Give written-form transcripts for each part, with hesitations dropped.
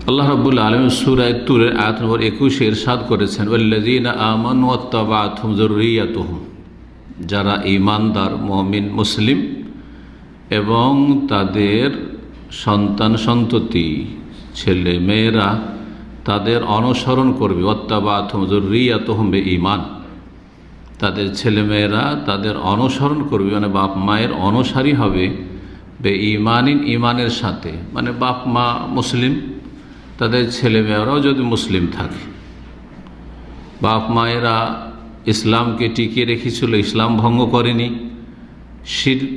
আল্লাহ রাব্বুল আলামিন সূরা তুরের আয়াত নম্বর 21 ইরশাদ করেছেন, ওয়াল্লাযীনা আমানু ওয়াত্তাবা'আতহুম যুররিয়াতুহুম, যারা ঈমানদার মুমিন মুসলিম এবং তাদের সন্তান সন্ততি ছেলে মেয়েরা তাদের অনুসরণ করবে। ওয়াত্তাবা'আতহুম যুররিয়াতুহুম বিঈমান, তাদের ছেলেমেয়েরা তাদের অনুসরণ করবে, মানে বাপ মায়ের অনুসারী হবে। বেঈমানিন, ইমানের সাথে, মানে বাপ মা মুসলিম, তাদের ছেলেমেয়েরাও যদি মুসলিম থাকে। বাপ মায়েরা ইসলামকে টিকিয়ে রেখেছিল, ইসলাম ভঙ্গ করেনি। শিরক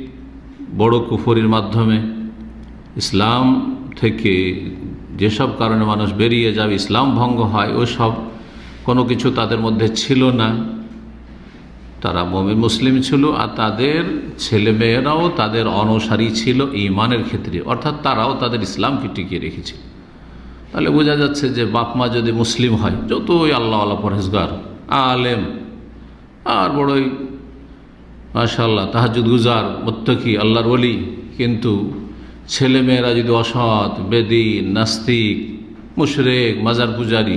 বড় কুফরির মাধ্যমে ইসলাম থেকে যেসব কারণে মানুষ বেরিয়ে যাবে, ইসলাম ভঙ্গ হয়, ওই সব কোনো কিছু তাদের মধ্যে ছিল না। তারা মুমিন মুসলিম ছিল, আর তাদের ছেলেমেয়েরাও তাদের অনুসারী ছিল ঈমানের ক্ষেত্রে, অর্থাৎ তারাও তাদের ইসলামকে টিকিয়ে রেখেছিল। তাহলে বোঝা যাচ্ছে যে বাপ মা যদি মুসলিম হয়, যতই আল্লাহওয়ালা পরহেজগার আলেম আর বড়ই মাশাআল্লাহ তাহাজ্জুদ গুজার মুত্তাকি আল্লাহর ওলি, কিন্তু ছেলেমেয়েরা যদি অসৎ, বেদীন, নাস্তিক, মুশরিক, মাজার পূজারি,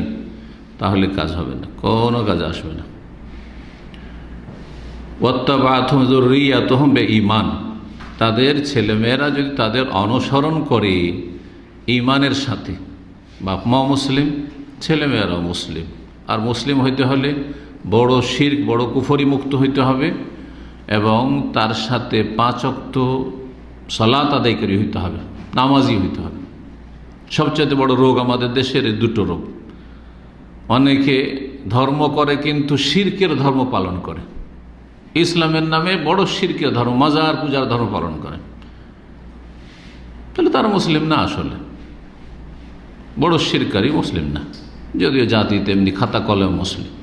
তাহলে কাজ হবে না, কোনো কাজ আসবে না। ওয়াত্তাবা'আতহুম যুররিয়াতুহুম বিঈমান, তাদের ছেলেমেয়েরা যদি তাদের অনুসরণ করে ঈমানের সাথে, বাপ মা মুসলিম, ছেলেমেয়েরাও মুসলিম। আর মুসলিম হইতে হলে বড় শিরক, বড় কুফরি মুক্ত হইতে হবে, এবং তার সাথে 5 ওয়াক্ত সালাত আদায়কারী হইতে হবে, নামাজি হইতে হবে। সবচেয়ে বড় রোগ আমাদের দেশের এই দুটো রোগ। অনেকে ধর্ম করে কিন্তু শিরকের ধর্ম পালন করে, ইসলামের নামে বড় শিরকের ধর্ম, মাজার পূজার ধর্ম পালন করে। তাহলে তারা মুসলিম না, আসলে বড় শিরকারী, মুসলিম না, যদিও জাতি তেমনি খাতা কলম মুসলিম।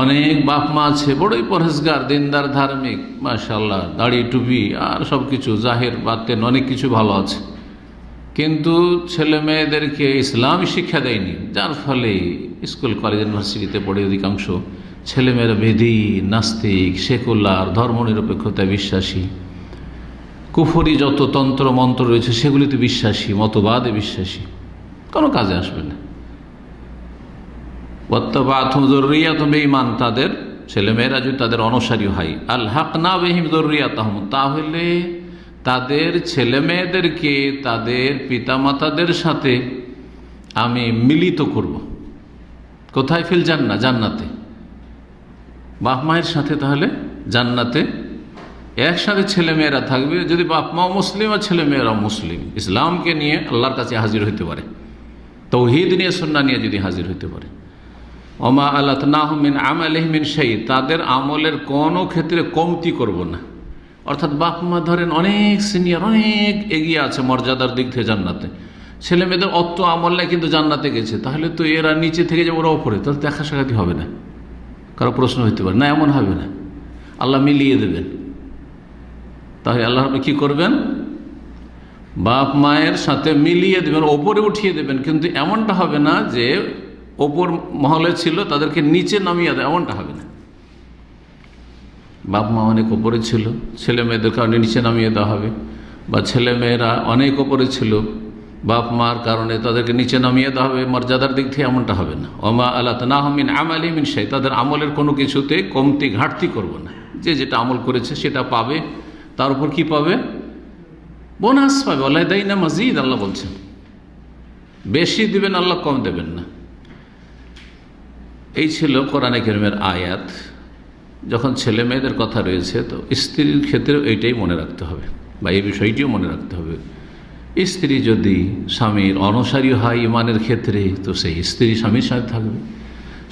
অনেক বাপ মা আছে বড়ই পরহেজগার, দিনদার, ধার্মিক, মাশাআল্লাহ, দাড়ি টুপি আর সব কিছু জাহের বাতেন অনেক কিছু ভালো আছে, কিন্তু ছেলে মেয়েদেরকে ইসলামী শিক্ষা দেয়নি, যার ফলে স্কুল কলেজ ইউনিভার্সিটিতে পড়ে অধিকাংশ ছেলেমেয়েরা বেদীন, নাস্তিক, সেকুলার, ধর্মনিরপেক্ষতায় বিশ্বাসী, কুফরি যত তন্ত্র মন্ত্র রয়েছে সেগুলিতে বিশ্বাসী, মতবাদে বিশ্বাসী, কোনো কাজে আসবে না। ওয়াত্তাবা'আতহুম যুররিয়াতুহুম বিঈমান, তাদের ছেলেমেয়েরা যদি তাদের অনুসারী হয়, আলহাকনা বিহিম যুররিয়াতাহুম, তাহলে তাদের ছেলেমেয়েদেরকে তাদের পিতামাতাদের সাথে আমি মিলিত করব। কোথায়? ফিল জান্নাহ, জান্নাতে, বাপ মায়ের সাথে। তাহলে জান্নাতে একসাথে ছেলেমেয়েরা থাকবে, যদি বাপ মা মুসলিম আর ছেলেমেয়েরা মুসলিম, ইসলামকে নিয়ে আল্লাহর কাছে হাজির হইতে পারে, তাওহীদ নিয়ে, সুন্নাহ নিয়ে যদি হাজির হইতে পারে। ওমা আলাতনাহুম মিন আমালিহিম মিন শাই, তাদের আমলের কোনো ক্ষেত্রে কমতি করব না। অর্থাৎ বাপ মা ধরেন অনেক সিনিয়র, অনেক এগিয়ে আছে মর্যাদার দিক থেকে জান্নাতে, ছেলে মেয়েদের অত আমল নেই কিন্তু জান্নাতে গেছে, তাহলে তো এরা নিচে থেকে যাবে, ওরা ওপরে, তাহলে দেখা সাক্ষাৎ হবে না। কারো প্রশ্ন হইতে পারে না, এমন হবে না, আল্লাহ মিলিয়ে দেবেন। তাহলে আল্লাহ কি করবেন? বাপ মায়ের সাথে মিলিয়ে দেবেন, ওপরে উঠিয়ে দেবেন, কিন্তু এমনটা হবে না যে ওপর মহলে ছিল তাদেরকে নিচে নামিয়ে দেয়, এমনটা হবে না। বাপ মা অনেক ওপরে ছিল, ছেলে মেয়েদের কারণে নিচে নামিয়ে দেওয়া হবে, বা ছেলে মেয়েরা অনেক ওপরে ছিল, বাপ মার কারণে তাদেরকে নিচে নামিয়ে দেওয়া হবে মর্যাদার দিক থেকে, এমনটা হবে না। ওমা আলাতনাহুম মিন আমালিহিম মিন শাই, তাদের আমলের কোনো কিছুতে কমতি ঘাটতি করব না, যে যেটা আমল করেছে সেটা পাবে, তার উপর কি পাবে? বোনাস পাবে। ওয়ালাদাইনা মাজিদ, আল্লাহ বলছেন, বেশি দিবেন আল্লাহ, কম দেবেন না। এই ছিল কোরআনে কারীমের আয়াত। যখন ছেলে মেয়েদের কথা রয়েছে, তো স্ত্রীর ক্ষেত্রেও এইটাই মনে রাখতে হবে, বা এই বিষয়টিও মনে রাখতে হবে। স্ত্রী যদি স্বামীর অনুসারী হয় ইমানের ক্ষেত্রে, তো সেই স্ত্রী স্বামীর সাথে থাকবে।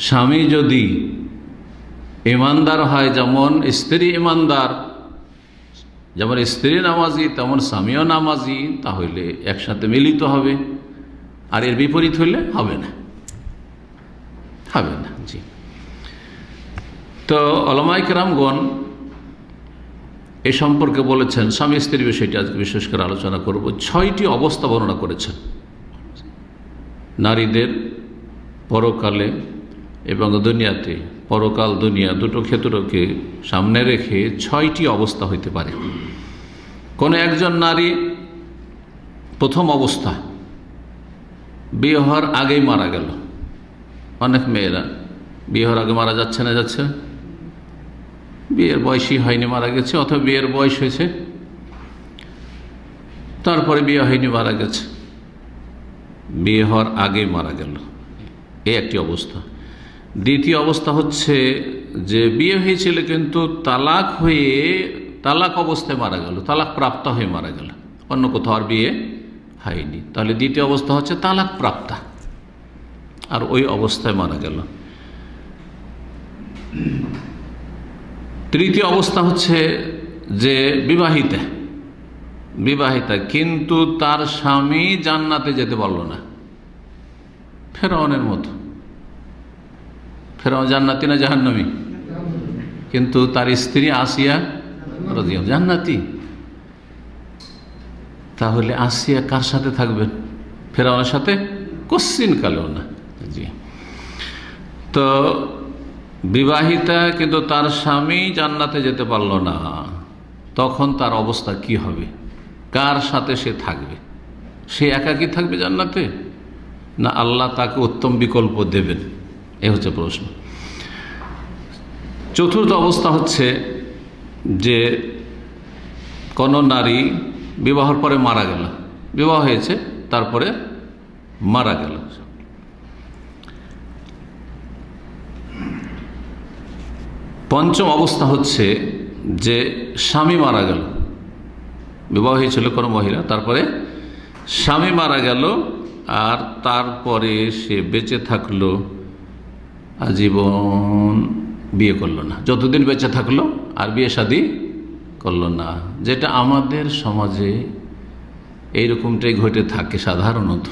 স্বামী যদি ইমানদার হয়, যেমন স্ত্রী ইমানদার, যেমন স্ত্রী নামাজি তেমন স্বামীও নামাজি, তাহলে একসাথে মিলিত হবে। আর এর বিপরীত হইলে হবে না, হবে না। জি, তো উলামায়ে কেরামগণ এ সম্পর্কে বলেছেন, স্বামী স্ত্রীর বিষয়টি আজকে বিশেষ করে আলোচনা করব। 6টি অবস্থা বর্ণনা করেছেন নারীদের পরকালে এবং দুনিয়াতে। পরকাল দুনিয়া দুটো ক্ষেত্রকে সামনে রেখে 6টি অবস্থা হইতে পারে। কোনো একজন নারী, প্রথম অবস্থা বিয়ে হওয়ার আগেই মারা গেল। অনেক মেয়েরা বিয়ে হওয়ার আগে মারা যাচ্ছে না, যাচ্ছে, বিয়ের বয়সই হয়নি মারা গেছে, অথবা বিয়ের বয়স হয়েছে তারপরে বিয়ে হয়নি মারা গেছে, বিয়ে হওয়ার আগে মারা গেল, এই একটি অবস্থা। দ্বিতীয় অবস্থা হচ্ছে যে বিয়ে হয়েছিল কিন্তু তালাক অবস্থায় মারা গেল, তালাক প্রাপ্ত হয়ে মারা গেল, অন্য কোথাও আর বিয়ে হয়নি, তাহলে দ্বিতীয় অবস্থা হচ্ছে তালাক প্রাপ্তা, আর ওই অবস্থায় মারা গেল। তৃতীয় অবস্থা হচ্ছে যে বিবাহিতা কিন্তু তার স্বামী জান্নাতে যেতে পারল না, ফেরাউনের মতো। ফেরাউন জান্নাতি না জাহান্নামী? কিন্তু তার স্ত্রী আসিয়া রাদিয়াল্লাহু জান্নাতি। তাহলে আসিয়া কার সাথে থাকবেন? ফেরাউনের সাথে? কোশ্চিন কালেও না। জি, তো বিবাহিতা কিন্তু তার স্বামী জান্নাতে যেতে পারল না, তখন তার অবস্থা কি হবে? কার সাথে সে থাকবে? সে একাকী থাকবে জান্নাতে, না আল্লাহ তাকে উত্তম বিকল্প দেবেন? এ হচ্ছে প্রশ্ন। চতুর্থ অবস্থা হচ্ছে যে কোন নারী বিবাহের পরে মারা গেল, বিবাহ হয়েছে তারপরে মারা গেল। পঞ্চম অবস্থা হচ্ছে যে স্বামী মারা গেল, বিবাহ হয়েছিল কোনো মহিলা, তারপরে স্বামী মারা গেল, আর তারপরে সে বেঁচে থাকলো আজীবন, বিয়ে করলো না, যতদিন বেঁচে থাকলো আর বিয়ে শাদী করলো না। যেটা আমাদের সমাজে এইরকমটাই ঘটে থাকে সাধারণত।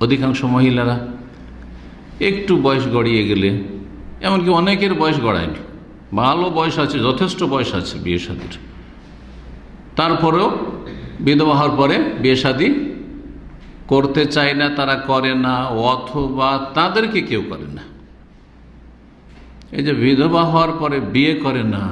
অধিকাংশ মহিলারা একটু বয়স গড়িয়ে গেলে, এমনকি অনেকের বয়স গড়ায়নি, ভালো বয়স আছে, যথেষ্ট বয়স আছে বিয়ে শাদীর, তারপরেও বিধবা হওয়ার পরে বিয়ে শাদী করতে চায় না, তারা করে না, অথবা তাদেরকে কেউ করে না। এই যে বিধবা হওয়ার পরে বিয়ে করে না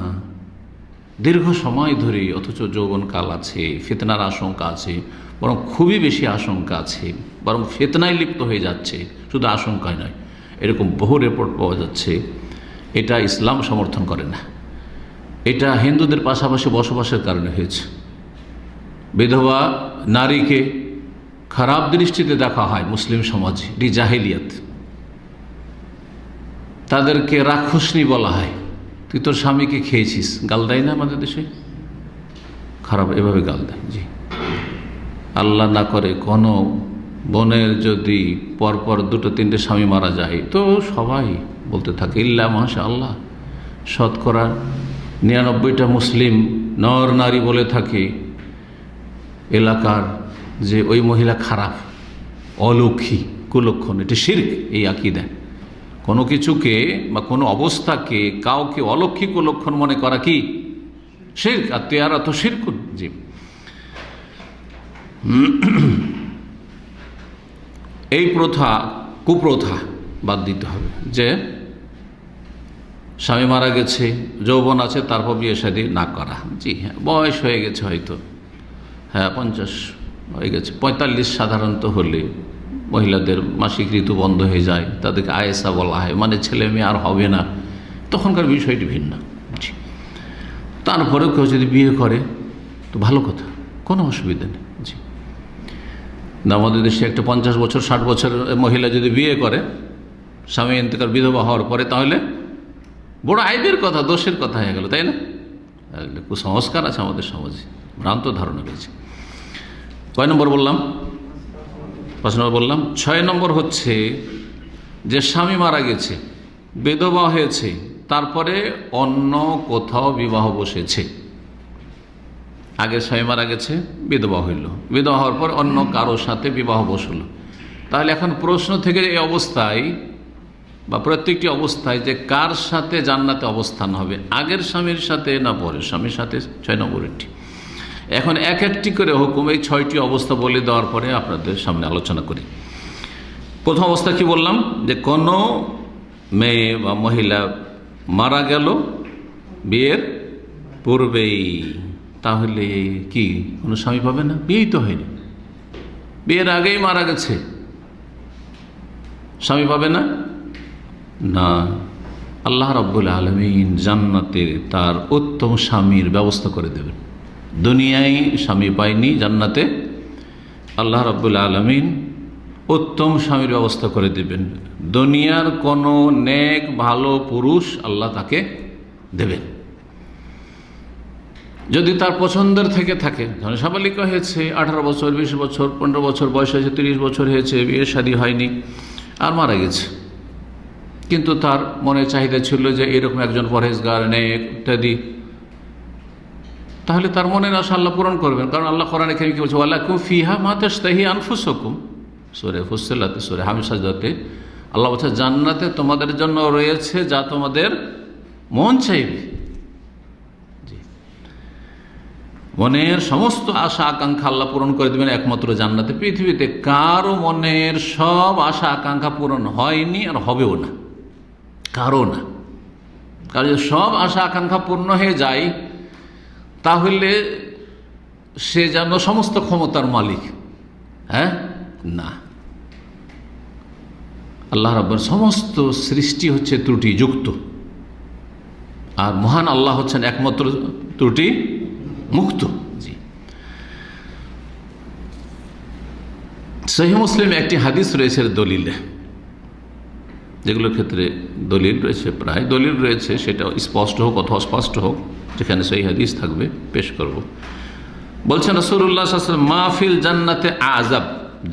দীর্ঘ সময় ধরে, অথচ যৌবনকাল আছে, ফিতনার আশঙ্কা আছে, বরং খুবই বেশি আশঙ্কা আছে, বরং ফিতনায় লিপ্ত হয়ে যাচ্ছে, শুধু আশঙ্কায় নয়, এরকম বহু রিপোর্ট পাওয়া যাচ্ছে। এটা ইসলাম সমর্থন করে না, এটা হিন্দুদের পাশাপাশি বসবাসের কারণে হয়েছে। বিধবা নারীকে খারাপ দৃষ্টিতে দেখা হয় মুসলিম সমাজে, এটি জাহেলিয়াত। তাদেরকে রাক্ষসনী বলা হয়। তুই তোর স্বামীকে খেয়েছিস, গাল দেয় না আমাদের দেশে? খারাপ এভাবে গাল দেয়। জি, আল্লাহ না করে কোনো বোনের যদি পরপর দুটো তিনটে স্বামী মারা যায় তো সবাই বলতে থাকে ইল্লা মাশা আল্লাহ, শতকরা 99টা মুসলিম নর নারী বলে থাকে এলাকার যে ওই মহিলা খারাপ, অলক্ষী, কুলক্ষণ। এটি শিরক, এই আকীদা। কোনো কিছুকে বা কোনো অবস্থাকে কাউকে অলক্ষী কুলক্ষণ মনে করা কি শিরক, আর তেয়ারা তো শিরকুন। জি, এই প্রথা, কুপ্রথা বাদ দিতে হবে যে স্বামী মারা গেছে, যৌবন আছে, তারপর বিয়ে শাদী না করা। জি হ্যাঁ, বয়স হয়ে গেছে হয়তো, হ্যাঁ 50 হয়ে গেছে, 45 সাধারণত হলে মহিলাদের মাসিক ঋতু বন্ধ হয়ে যায়, তাদেরকে আয়েসা বলা হয়, মানে ছেলে মেয়ে আর হবে না, তখনকার বিষয়টি ভিন্ন। জি, তারপরেও কেউ যদি বিয়ে করে তো ভালো কথা, কোনো অসুবিধা নেই। জি, আমাদের দেশে একটা 50 বছর 60 বছরের মহিলা যদি বিয়ে করে স্বামী ইন্তেকাল, বিধবা হওয়ার পরে, তাহলে বড় আইবের কথা, দোষের কথা হয়ে গেল, তাই না? কুসংস্কার আছে আমাদের সমাজে, ভ্রান্ত ধারণা রয়েছে। কয় নম্বর বললাম? 5 নম্বর বললাম। 6 নম্বর হচ্ছে যে স্বামী মারা গেছে, বিধবা হয়েছে, তারপরে অন্য কোথাও বিবাহ বসেছে। আগে স্বামী মারা গেছে, বিধবা হইল, বিধবা হওয়ার পর অন্য কারোর সাথে বিবাহ বসল। তাহলে এখন প্রশ্ন থেকে এই অবস্থায় বা প্রত্যেকটি অবস্থায় যে কার সাথে জান্নাতে অবস্থান হবে, আগের স্বামীর সাথে না পরের স্বামীর সাথে? 6 নম্বরটি। এখন এক একটি করে হুকুম এই 6টি অবস্থা বলে দেওয়ার পরে আপনাদের সামনে আলোচনা করি। প্রথম অবস্থা কি বললাম? যে কোনো মেয়ে বা মহিলা মারা গেল বিয়ের পূর্বেই, তাহলে কি কোনো স্বামী পাবে না? বিয়েই তো হয়নি, বিয়ের আগেই মারা গেছে, স্বামী পাবে না? না, আল্লাহ রাব্বুল আলামিন জান্নাতে তার উত্তম স্বামীর ব্যবস্থা করে দেবেন। দুনিয়ায় স্বামী পায়নি, জান্নাতে আল্লাহ রাব্বুল আলামিন উত্তম স্বামীর ব্যবস্থা করে দেবেন। দুনিয়ার কোনো নেক ভালো পুরুষ আল্লাহ তাকে দেবেন, যদি তার পছন্দের থেকে থাকে। ধরেন সাবালিকা হয়েছে, 18 বছর, 20 বছর, 15 বছর বয়স হয়েছে, 30 বছর হয়েছে, বিয়ে শাদী হয়নি, আর মারা গেছে, কিন্তু তার মনে চাহিদা ছিল যে এরকম একজন পরহেজগার, নেক ইত্যাদি, তাহলে তার মনের আশা আল্লাহ পূরণ করবেন। কারণ আল্লাহ কোরআনে কারীমে কি বলছে, ওয়ালাকুম ফিহা মা তাশতাহি আনফুসুকুম, সূরা ফুসসিলাত, সূরা হামিদ সাজদাতে আল্লাহ বলছে জান্নাতে তোমাদের জন্য রয়েছে যা তোমাদের মন চাইবে। মনের সমস্ত আশা আকাঙ্ক্ষা আল্লাহ পূরণ করে দেবেন একমাত্র জান্নাতে। পৃথিবীতে কারো মনের সব আশা আকাঙ্ক্ষা পূরণ হয়নি আর হবেও না, কারো না। কারণ যদি সব আশা আকাঙ্ক্ষা পূর্ণ হয়ে যায় তাহলে সে যেন সমস্ত ক্ষমতার মালিক, হ্যাঁ না। আল্লাহ রাব্বুল সমস্ত সৃষ্টি হচ্ছে ত্রুটিযুক্ত, আর মহান আল্লাহ হচ্ছেন একমাত্র ত্রুটি মুক্ত। জি, সহিহ মুসলিমে একটি হাদিস রয়েছে দলিলে, যেগুলোর ক্ষেত্রে দলিল রয়েছে, প্রায় দলিল রয়েছে, সেটা স্পষ্ট হোক অথবা অস্পষ্ট হোক, যেখানে সেই হাদিস থাকবে পেশ করব। বলছেন রাসূলুল্লাহ সাল্লাল্লাহু আলাইহি ওয়াসাল্লাম, মাহফিল জান্নাতে আযাব,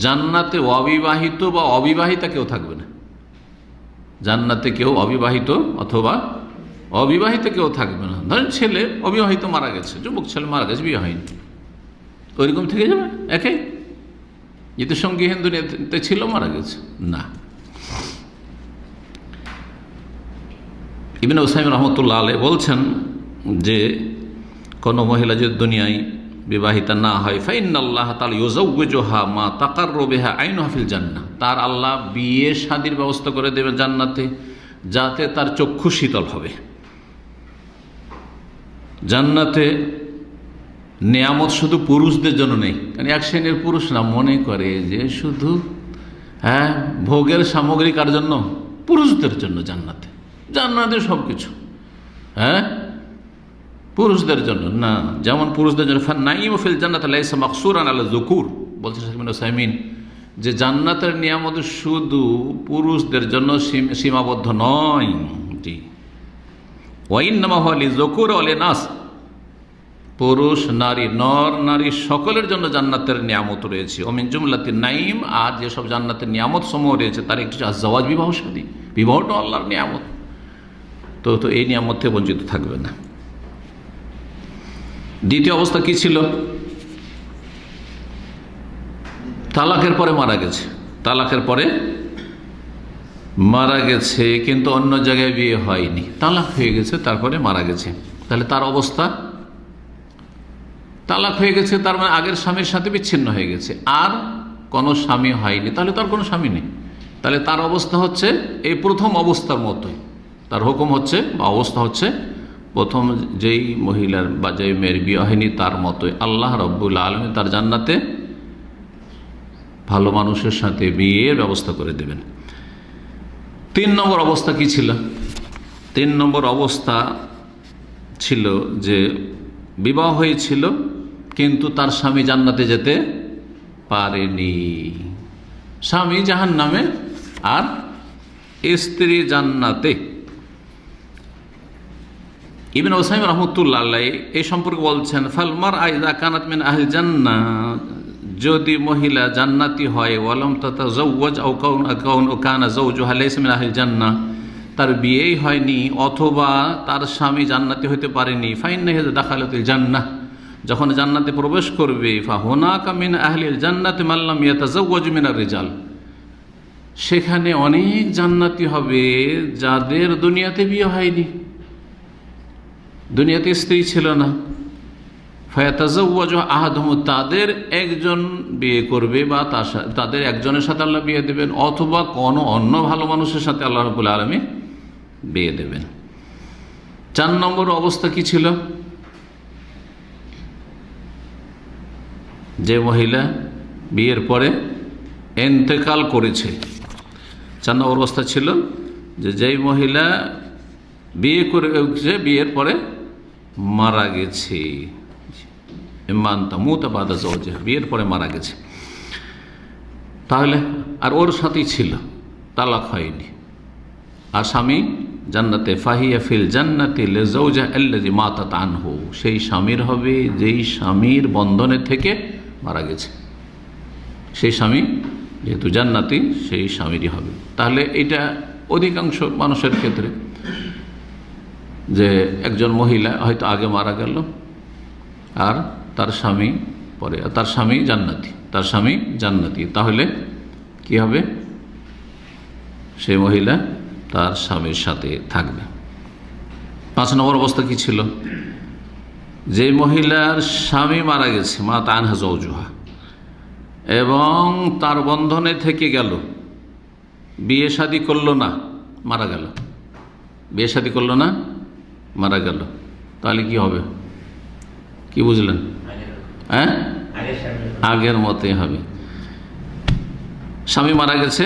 জান্নাতে অবিবাহিত বা অবিবাহিতা কেউ থাকবে না। জান্নাতে কেউ অবিবাহিত অথবা অবিবাহিত কেউ থাকবে না। ধরেন ছেলে অবিবাহিত মারা গেছে, যুবক ছেলে মারা গেছে, বিয়ে হয়নি, ওইরকম থেকে যাবে একে, যেহেতু সঙ্গীহীন দুনিয়াতে ছিল, মারা গেছে না। ইবনে উসাইমিন রাহমাতুল্লাহ আলাইহি বলছেন যে কোনো মহিলা যদি দুনিয়ায় বিবাহিতা না হয়, ফাইন্নাল্লাহ তাআলা ইউযাওয়িজুহা মা তাকাররু বিহা আইনুহা ফিল জান্নাহ, তার আল্লাহ বিয়ে শাদীর ব্যবস্থা করে দেবেন জান্নাতে, যাতে তার চক্ষু শীতল হবে। জান্নাতে নেয়ামত শুধু পুরুষদের জন্য নেই, কারণ এক শ্রেণীর পুরুষরা মনে করে যে শুধু ভোগের সামগ্রী কার জন্য? পুরুষদের জন্য। জান্নাতে, জান্নাতে সব কিছু পুরুষদের জন্য না। যেমন পুরুষদের জন্য ফান্নাইমু ফিল জান্নাতি লাইসা মাকসুরান আলা যুকুর, বলছে শেখ ইবনে উসাইমিন, যে জান্নাতের নিয়ামত শুধু পুরুষদের জন্য সীমাবদ্ধ নয়। জি, ওয়াইন্নামা হুয়া লিযুকুর ওয়া লিনাস, পুরুষ নারী, নর নারী সকলের জন্য জান্নাতের নিয়ামত রয়েছে। ও মিন জুমলাতিন নাঈম, আর যেসব জান্নাতের নিয়ামত সমূহ রয়েছে তার একটি আযওয়াজ, বিবাহ শাদী। বিবাহটা আল্লাহর নিয়ামত, তো এই নিয়ামত থেকে বঞ্চিত থাকবে না। দ্বিতীয় অবস্থা কি ছিল? তালাকের পরে মারা গেছে, তালাকের পরে মারা গেছে, কিন্তু অন্য জায়গায় বিয়ে হয়নি, তালাক হয়ে গেছে, তারপরে মারা গেছে, তাহলে তার অবস্থা, তালাক হয়ে গেছে তার মানে আগের স্বামীর সাথে বিচ্ছিন্ন হয়ে গেছে, আর কোনো স্বামী হয়নি, তাহলে তার কোনো স্বামী নেই। তাহলে তার অবস্থা হচ্ছে এই প্রথম অবস্থার মতোই, তার হুকুম হচ্ছে বা অবস্থা হচ্ছে প্রথম যেই মহিলার বা যেই মেয়ের বিয়ে হয়নি তার মতোই। আল্লাহ রাব্বুল আলামিন তার জান্নাতে ভালো মানুষের সাথে বিয়ের ব্যবস্থা করে দেবেন। 3 নম্বর অবস্থা কি ছিল? 3 নম্বর অবস্থা ছিল যে বিবাহ হয়েছিল কিন্তু তার স্বামী জান্নাতে যেতে পারেনি, স্বামী জাহান্নামে আর স্ত্রী জান্নাতে। ইবনে উসাইমিন রাহমাতুল্লাহ আলাইহি এই সম্পর্কে বলছেন, ফাল মারআ ইযা কানাত মিন আহলিল জান্নাহ, যদি মহিলা জান্নাতি হয়, ওয়ালাম তাতাযাওয়াজ আও কানা যাওজুহা লাইসা মিন আহলিল জান্নাহ, তার বিয়েই হয়নি অথবা তার স্বামী জান্নাতি হতে পারেনি, ফাইন্নাহা দাখালাতুল জান্নাহ, যখন জান্নাতে প্রবেশ করবে, ফাহুনাকা মিন আহলিল জান্নাতি মান লাম ইয়াতাযাওয়াজ মিনার রিজাল, সেখানে অনেক জান্নাতি হবে যাদের দুনিয়াতে বিয়ে হয়নি, দুনিয়াতে স্ত্রী ছিল না। ফায়াতাযাওয়াজু আহাদুহুম, তাদের একজন বিয়ে করবে বা তাদের একজনের সাথে আল্লাহ বিয়ে দেবেন, অথবা কোনো অন্য ভালো মানুষের সাথে আল্লাহ রাব্বুল আলামিন বিয়ে দেবেন। 4 নম্বর অবস্থা কি ছিল? যে মহিলা বিয়ের পরে ইন্তেকাল করেছে, 4 নম্বর অবস্থা ছিল যে যেই মহিলা বিয়ে করে বিয়ের পরে মারা গেছে, বিয়ের পরে মারা গেছে, তাহলে আর ওর সাথেই ছিল, তালাক হয়নি, আর স্বামী জান্নাতে, ফাহিয়া ফিল জান্নাতি লিজাওজা আল্লাযী মাতাত আনহু, সেই স্বামীর হবে যেই স্বামীর বন্ধনে থেকে মারা গেছে, সেই স্বামী যেহেতু জান্নাতি সেই স্বামীরই হবে। তাহলে এটা অধিকাংশ মানুষের ক্ষেত্রে, যে একজন মহিলা হয়তো আগে মারা গেল আর তার স্বামী পরে, তার স্বামী জান্নাতি, তাহলে কি হবে? সেই মহিলা তার স্বামীর সাথে থাকবে। 5 নম্বর অবস্থা কি ছিল? যে মহিলার স্বামী মারা গেছে, মাতা আনহা যাওজুহা, এবং তার বন্ধনে থেকে গেল, বিয়ে শাদী করলো না, মারা গেল, বিয়ে শাদী করলো না, মারা গেল, তাহলে কি হবে? কি বুঝলেন? হ্যাঁ, আগের মতই হবে। স্বামী মারা গেছে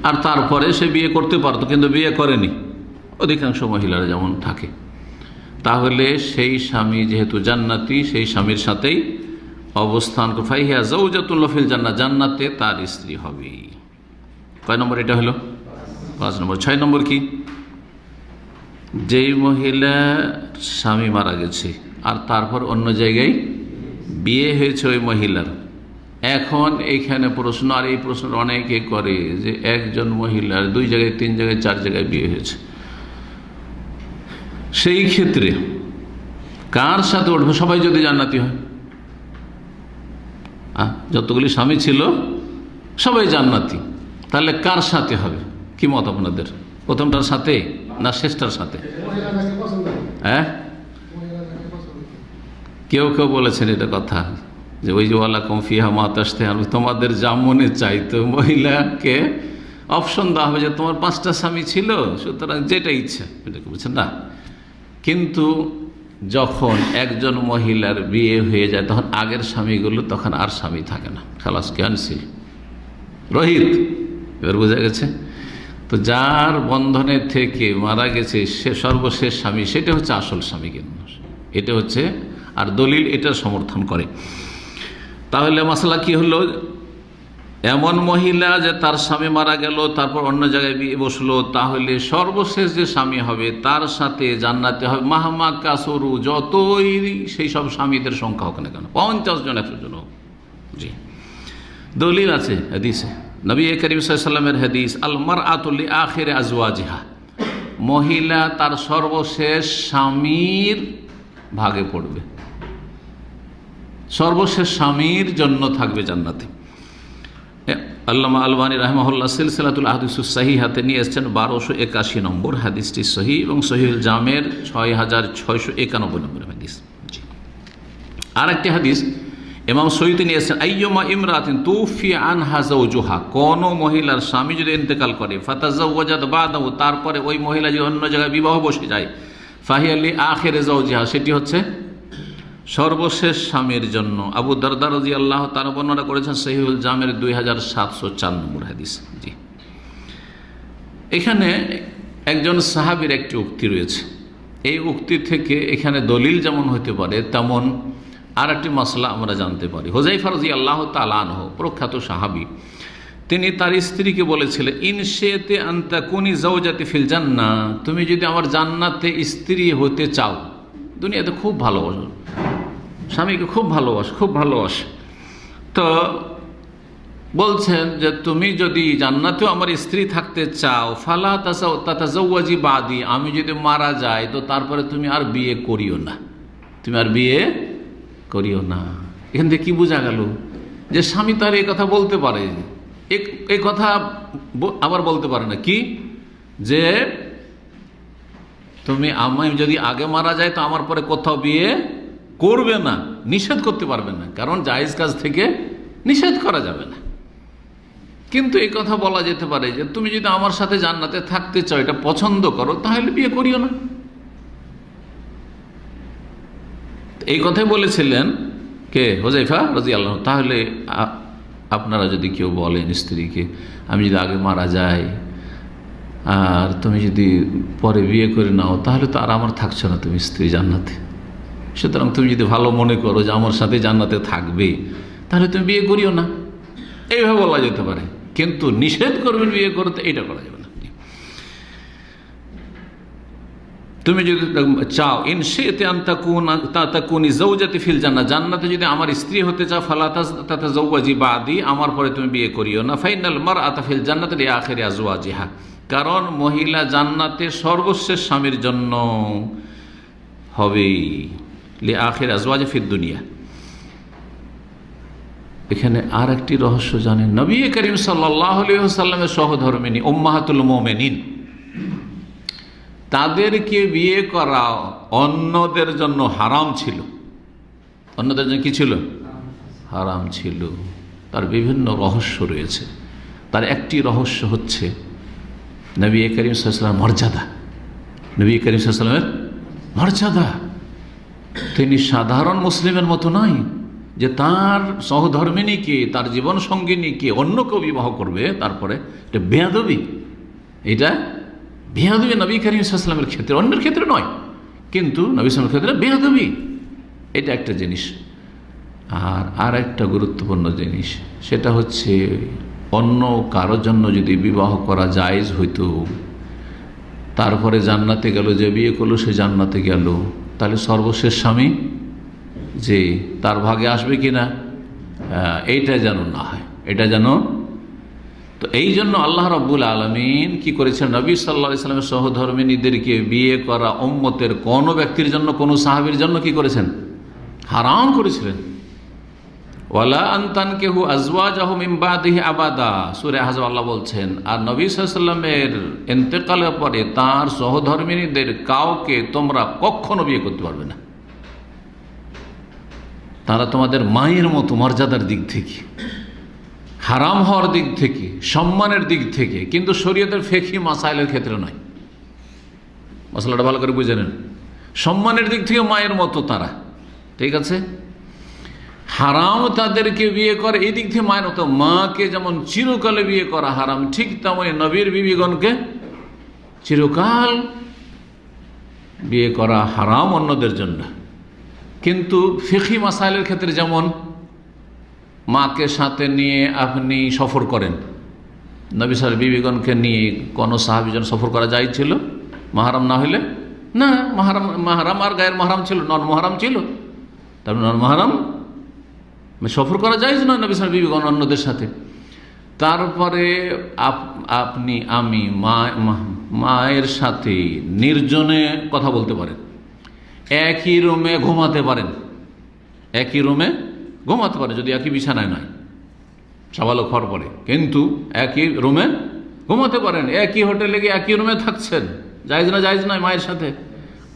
আর তারপরে সে বিয়ে করতে পারতো, কিন্তু বিয়ে করেনি, অধিকাংশ মহিলারা যেমন থাকে, তাহলে সেই স্বামী যেহেতু জান্নাতি, সেই স্বামীর সাথেই অবস্থান, ফাহিয়া যাওজাতুন ফিল জান্নাহ, জান্নাতে তার স্ত্রী হবে। কয় নম্বর এটা হলো? 5 নম্বর। 6 নম্বর কি? যেই মহিলা স্বামী মারা গেছে আর তারপর অন্য জায়গায় বিয়ে হয়েছে ওই মহিলার, এখন এইখানে প্রশ্ন, আর এই প্রশ্ন অনেকে করে যে একজন মহিলার 2 জায়গায় 3 জায়গায় 4 জায়গায় বিয়ে হয়েছে, সেই ক্ষেত্রে কার সাথে উঠবে? সবাই যদি জান্নাতি হয়, যতগুলি স্বামী ছিল সবাই জান্নাতি, তাহলে কার সাথে হবে? কি মত আপনাদের? প্রথমটার সাথে না শেষটার সাথে? হ্যাঁ, কেউ কেউ বলেছেন এটা কথা, যে ওই যে ওয়ালাকুম ফিহা মা তাশতাহি, তোমাদের যা মনে চাই, তো মহিলাকে অপশন দেওয়া হবে যে তোমার 5টা স্বামী ছিল, সুতরাং যেটা ইচ্ছা এটাকে বলছেন না। কিন্তু যখন একজন মহিলার বিয়ে হয়ে যায়, তখন আগের স্বামীগুলো তখন আর স্বামী থাকে না, খালাস ক্যান্সেল, রহিত। এবার বোঝা গেছে? তো যার বন্ধনে থেকে মারা গেছে সে সর্বশেষ স্বামী, সেটা হচ্ছে আসল স্বামী, কিন্তু এটা হচ্ছে, আর দলিল এটা সমর্থন করে। তাহলে মাসলা কি হলো? এমন মহিলা যে তার স্বামী মারা গেল, তারপর অন্য জায়গায় বিয়ে বসলো, তাহলে সর্বশেষ যে স্বামী হবে তার সাথে জান্নাতে হবে, মাহমা কাসরু, যতই সেই সব স্বামীদের সংখ্যা হোক না কেন, 50 জন 100 জন হোক। জি, দলিল আছে হাদিসে, নবী করিম সাল্লাল্লাহু আলাইহি ওয়াসাল্লামের হাদিস, আল মারআতু লি আখিরি আজওয়াজিহা, মহিলা তার সর্বশেষ স্বামীর ভাগে পড়বে, সর্বশেষ স্বামীর জন্য থাকবে জান্নাতে। আল্লামা আলবানী রাহিমাহুল্লাহ সিলসিলাতুল আহাদিসুস সহিহাতে নিয়ে এসেছেন 1281 নম্বর হাদিসটি সহিহ, এবং সহিহুল জামের 6691 নম্বর হাদিস। আর একটি হাদিস ইমাম সয়ুতি নিয়ে এসেছেন, আইয়ুমা ইমরাতিন তুফি আনহা যাওজুহা, কোন মহিলার স্বামী যদি ইন্তেকাল করে, ফাতাযাওয়াজাত বাদাহু, তারপরে ওই মহিলা যদি অন্য জায়গায় বিবাহ বসে যায়, ফাহিয়া লি আখিরি যাওজিহা, সেটি হচ্ছে সর্বশেষ স্বামীর জন্য। আবু দারদা রাদিয়াল্লাহু তাআলা বর্ণনা করেছেন সহিহুল জামের 2704 নম্বর হাদিস। জি, এখানে একজন সাহাবীর একটি উক্তি রয়েছে, এই উক্তি থেকে এখানে দলিল যেমন হতে পারে, তেমন আর একটি মাসলা আমরা জানতে পারি। হুযায়ফা রাদিয়াল্লাহু তাআলা আনহু, প্রখ্যাত সাহাবী, তিনি তার স্ত্রীকে বলেছিলেন, ইনশিতে আন তাকুনি যাওজাতি ফিল জান্নাহ, তুমি যদি আমার জান্নাতে স্ত্রী হতে চাও, দুনিয়াতে খুব ভালোবাসো, স্বামীকে খুব ভালোবাসে, তো বলছেন যে তুমি যদি জান্নাতেও আমার স্ত্রী থাকতে চাও, ফালা তাতাযাওয়াজি বাদি, আমি যদি মারা যাই তো তারপরে তুমি আর বিয়ে করিও না, এখান থেকে কি বোঝা গেল? যে স্বামী তার এই কথা বলতে পারে, এই কথা আবার বলতে পারে না, কি যে তুমি, আমি যদি আগে মারা যায় তো আমার পরে কোথাও বিয়ে করবে না, নিষেধ করতে পারবে না, কারণ জায়েজ কাজ থেকে নিষেধ করা যাবে না। কিন্তু এই কথা বলা যেতে পারে যে তুমি যদি আমার সাথে জান্নাতে থাকতে চাও, এটা পছন্দ করো, তাহলে বিয়ে করিও না। এই কথাই বলেছিলেন কে? হুযায়ফা রাদিয়াল্লাহু। তাহলে আপনারা যদি কেউ বলেন স্ত্রীকে, আমি যদি আগে মারা যাই আর তুমি যদি পরে বিয়ে করে নাও তাহলে তো আর আমার থাকছো না তুমি স্ত্রী জান্নাতে। সুতরাং তুমি যদি ভালো মনে করো যে আমার সাথে জান্নাতে থাকবে তাহলে তুমি বিয়ে করিও না, এইভাবে বলা যেতে পারে। কিন্তু নিষেধ করবেন বিয়ে করতে, এটা করা যাবে না। তুমি যদি চাও ইনশিতে আন তাকুনি যাওজাতি ফিল জান্নাহ, জান্নাতে যদি আমার স্ত্রী হতে চাও, ফালা তাতাযাওয়াজি বাদি, আমার পরে তুমি বিয়ে করিও না। ফাইনাল মারআতা ফিল জান্নাতি লিআখিরি আজওয়াজিহা, কারণ মহিলা জান্নাতে সর্বশেষ স্বামীর জন্য হবে, লিআখিরি আজওয়াজি ফিদ দুনিয়া। এখানে আর একটি রহস্য জানেন, নবী করিম সাল্লাল্লাহু আলাইহি ওয়াসাল্লামের সহধর্মিণী উম্মাহাতুল মুমিনিন, তাদেরকে বিয়ে করা অন্যদের জন্য হারাম ছিল। অন্যদের জন্য কি ছিল? হারাম ছিল। তার বিভিন্ন রহস্য রয়েছে। তার একটি রহস্য হচ্ছে নবী করিম সাল্লাল্লাহু আলাইহি ওয়াসাল্লামের মর্যাদা। নবী করিম সাল্লাল্লাহু আলাইহি ওয়াসাল্লামের মর্যাদা, তিনি সাধারণ মুসলিমের মতো নয় যে তার সহধর্মিণীকে, তার জীবন সঙ্গিনীকে অন্য কেউ বিবাহ করবে, তারপরে এটা বেয়াদবি। এটা বেয়াদবি নবী করিম সাল্লাল্লাহু আলাইহি ওয়াসাল্লামের ক্ষেত্রে, অন্যের ক্ষেত্রে নয়, কিন্তু নবী সাল্লাল্লাহু আলাইহি ওয়াসাল্লামের ক্ষেত্রে বেয়াদবি। এটা একটা জিনিস। আর একটা গুরুত্বপূর্ণ জিনিস, সেটা হচ্ছে অন্য কারোর জন্য যদি বিবাহ করা জায়েজ হইতো, তারপরে জান্নাতে গেল, যে বিয়ে করলো সে জান্নাতে গেল, তাহলে সর্বশেষ স্বামী যে তার ভাগে আসবে কিনা, এইটা যেন না হয়, এটা যেন। তো এই জন্য আল্লাহ রাব্বুল আলামিন কি করেছেন, নবী সাল্লাল্লাহু আলাইহি ওয়াসাল্লামের সহধর্মিণীদেরকে বিয়ে করা উম্মতের কোনো ব্যক্তির জন্য, কোনো সাহাবীর জন্য কি করেছেন, হারাম করেছিলেন। ওয়ালা আন তানকিহু আজওয়াজাহু মিন বাদিহি আবাদা, সূরা আহজাব আল্লাহ বলছেন, আর নবী সাল্লাল্লাহু আলাইহি ওয়াসাল্লামের ইন্তেকালের পরে তার সহধর্মিণীদের কাউকে তোমরা কখনো বিয়ে করতে পারবে না। তারা তোমাদের মায়ের মতো মর্যাদার দিক থেকে, হারাম হওয়ার দিক থেকে, সম্মানের দিক থেকে, কিন্তু শরীয়তের ফিকহি মাসাইলের ক্ষেত্রে নয়। মশলাটা ভালো করে বুঝে নেন। সম্মানের দিক থেকে মায়ের মতো তারা, ঠিক আছে। হারাম তাদেরকে বিয়ে করে এই দিক থেকে মায়ের মতো। মাকে যেমন চিরকালে বিয়ে করা হারাম, ঠিক তেমনি নবীর বিবিগণকে চিরকাল বিয়ে করা হারাম অন্যদের জন্য। কিন্তু ফিকহি মাসাইলের ক্ষেত্রে যেমন মাকে সাথে নিয়ে আপনি সফর করেন, নবী সাল্লাল্লাহু আলাইহি বিবিগণকে নিয়ে কোনো সাহাবীজন সফর করা যায় ছিল মাহারাম না হইলে? না, মাহারাম আর গায়ের মাহারাম ছিল, নন মাহারাম ছিল। তারপরে নন মাহারাম সফর করা যায় না নবী সাল্লাল্লাহু আলাইহি বিবিগণ অন্যদের সাথে। তারপরে আপনি আমি মায়ের সাথে নির্জনে কথা বলতে পারেন, একই রুমে ঘুমাতে পারেন, একই রুমে ঘুমাতে পারে, যদি একই বিছানায় নয়, সবালো খর পরে, কিন্তু একই রুমে ঘুমাতে পারেন, একই হোটেলে গিয়ে একই রুমে থাকছেন, জায়েজ না? জায়েজ নয়। মায়ের সাথে,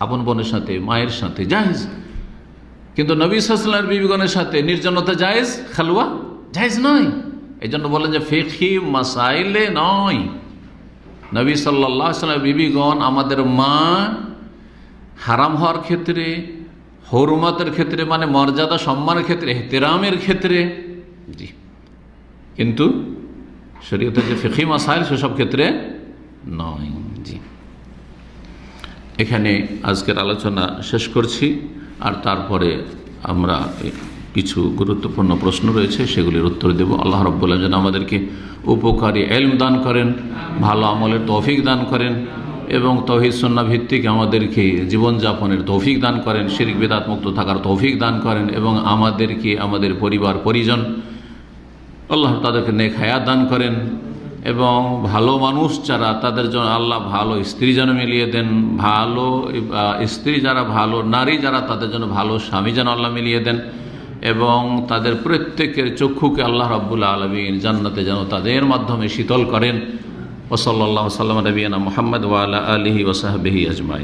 আপন বোনের সাথে, মায়ের সাথে জায়েজ, কিন্তু নবী সাল্লাল্লাহু আলাইহি ওয়াসাল্লামের বিবিগণের সাথে নির্জনতা জায়েজ, খালওয়া জায়েজ নয়। এই জন্য বলেন যে ফিকহি মাসাইলে নয়। নবী সাল্লাল্লাহু আলাইহি ওয়াসাল্লামের বিবিগণ আমাদের মা, হারাম হওয়ার ক্ষেত্রে, হুরমতের ক্ষেত্রে, মানে মর্যাদা সম্মানের ক্ষেত্রে, ইহতিরামের ক্ষেত্রে, জি, কিন্তু শরীয়তের যে ফিকহি মাসাইল সেসব ক্ষেত্রে নয়। জি, এখানে আজকের আলোচনা শেষ করছি। আর তারপরে আমরা কিছু গুরুত্বপূর্ণ প্রশ্ন রয়েছে, সেগুলির উত্তর দেব। আল্লাহ রাব্বুল আলামিন যেন আমাদেরকে উপকারী ইলম দান করেন, ভালো আমলের তৌফিক দান করেন, এবং তাওহীদ সুন্নাহ ভিত্তিক আমাদেরকে জীবনযাপনের তৌফিক দান করেন, শিরক বিদআত মুক্ত থাকার তৌফিক দান করেন, এবং আমাদেরকে, আমাদের পরিবার পরিজন, আল্লাহ তাদেরকে নেক হায়াত দান করেন, এবং ভালো মানুষ যারা, তাদের জন্য আল্লাহ ভালো স্ত্রী যেন মিলিয়ে দেন, ভালো স্ত্রী যারা, ভালো নারী যারা, তাদের জন্য ভালো স্বামী যেন আল্লাহ মিলিয়ে দেন, এবং তাদের প্রত্যেকের চক্ষুকে আল্লাহ রাব্বুল আলামিন জান্নাতে যেন তাদের মাধ্যমে শীতল করেন। ওয়া সাল্লাল্লাহু আলা নবিয়িনা মুহাম্মদ ওয়া আলা আলিহি ওয়া সাহবিহি আজমাইন।